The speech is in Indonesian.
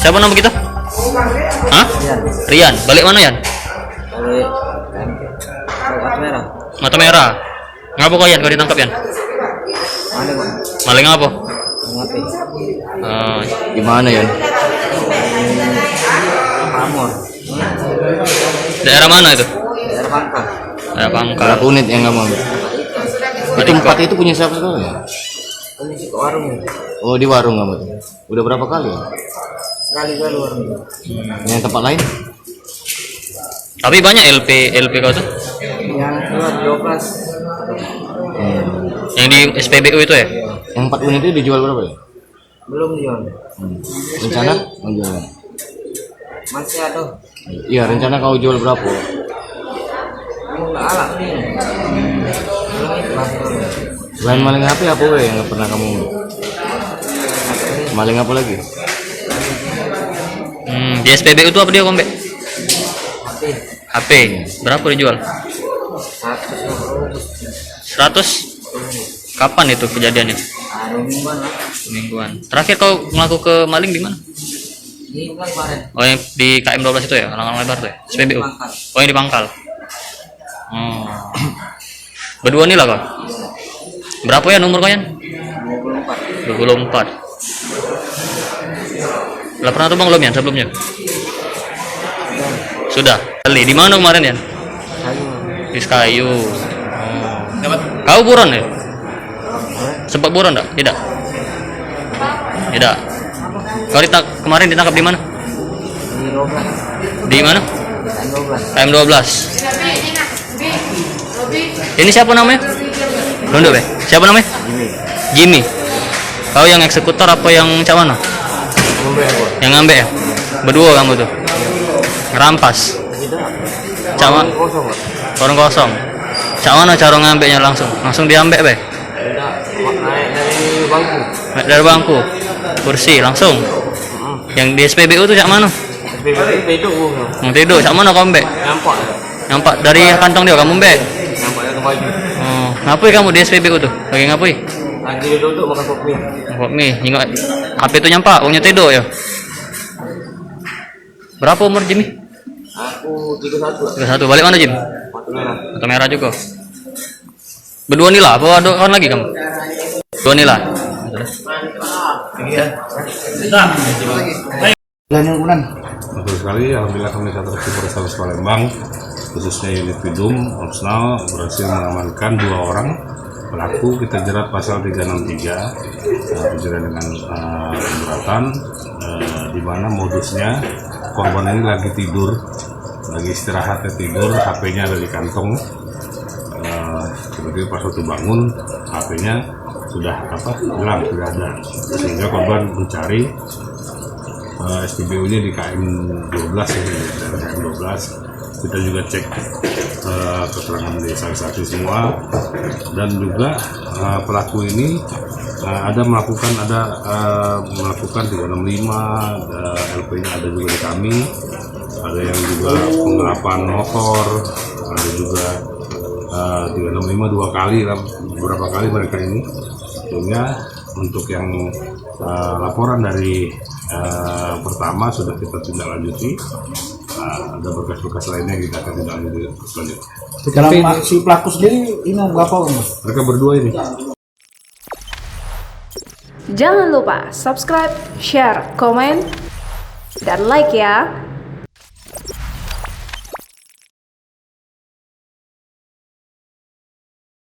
Siapa nama kita? Hah? Rian. Balik mana Yan? Balik Mata Merah. Mata Merah. Ngapa kau Yan? Kau ditangkap Yan? Maling Bang. Maling apa? Ngapain? Gimana Yan? Pamor. Daerah mana itu? Daerah Pangkal. Daerah Pangkal. Berapa unit yang kamu ambil? Itu 4 itu punya siapa sekarang ya? Ini ke warung ya. Oh di warung kamu tuh. Udah berapa kali ya? Sekali warung. Yang tempat lain? Tapi banyak LP kau tuh? Yang keluar 12. Yang di SPBU itu ya? Yang 4 unit itu dijual berapa ya? Belum jual. Rencana mau jual? Masih ada. Iya rencana kau jual berapa? Enggak alak nih. Belum ikhlas dulu. Selain maling HP apa yang nggak pernah kamu? Maling apa lagi? Di SPBU itu apa dia Kombe? Tapi HP. Berapa dijual? 100? Kapan itu kejadiannya? ada mingguan lah. Mingguan. Terakhir kau ngelaku ke maling di mana? Ini bukan kemarin. Oh yang di KM 12 itu ya? Orang lebar tuh ya? SPBU? Pangkal. Oh yang di Pangkal? Berdua nih lah kau? Berapa ya nomor kau Yan? 24. 24. Lah pernah tuh Bang belum Yan sebelumnya? Sudah. Kali di mana kemarin Yan? Di Kayu. Kau buron ya? Sempat buron enggak? Tidak. Tidak. Kau kemarin ditangkap di mana? Di 12. Di mana? KM 12. KM 12. Ini siapa namanya? Londo be. Siapa namanya? Jimmy. Kau yang eksekutor apa yang cak mana? Yang ngambek ya? Berdua kamu tuh. Ngerampas. Cak mana? Orang kosong. Cak mana cara ngambeknya langsung? Langsung diambek be. Naik dari bangku. Naik dari bangku. Kursi langsung. Yang di SPBU tuh cak mana? SPBU tidur. Yang tidur cak mana kau mbek? Nampak. Nampak dari kantong dia kamu mbek. Nampaknya ke baju. Ngapain kamu di SPBU tuh? Lagi ngapain? Lagi duduk makan kopi. Kopi, ingat HP itu nyampak, uangnya tidur ya. Berapa umur Jimmy? Aku 31. 31. Balik mana Jim? Mata Merah. Mata Merah juga. Berdua nih lah, apa ada kawan lagi kamu? Dua nih lah. Betul sekali, alhamdulillah kami Satreskrim Polrestabes Palembang, khususnya unit Bidum Opsnal berhasil mengamankan 2 orang pelaku. Kita jerat pasal 363 pencurian dengan pemberatan, di mana modusnya korban ini lagi tidur, lagi istirahatnya tidur, HP-nya ada di kantong. Kemudian pas waktu bangun, HP-nya sudah hilang, sudah ada, sehingga korban mencari SPBU-nya di KM 12 ya, dari KM 12. Kita juga cek keterangan dari saksi-saksi semua, dan juga pelaku ini ada melakukan 365, LP-nya ada juga di kami, ada yang juga penggelapan motor, ada juga 365 2 kali, beberapa kali mereka ini. Sehingga untuk yang laporan dari pertama sudah kita tindak lanjuti, ada berkas-berkas lainnya kita akan tindak lanjuti selanjutnya. Dalam si pelaku sendiri ini berapa Mas? Mereka berdua ini. Jangan lupa subscribe, share, komen, dan like ya.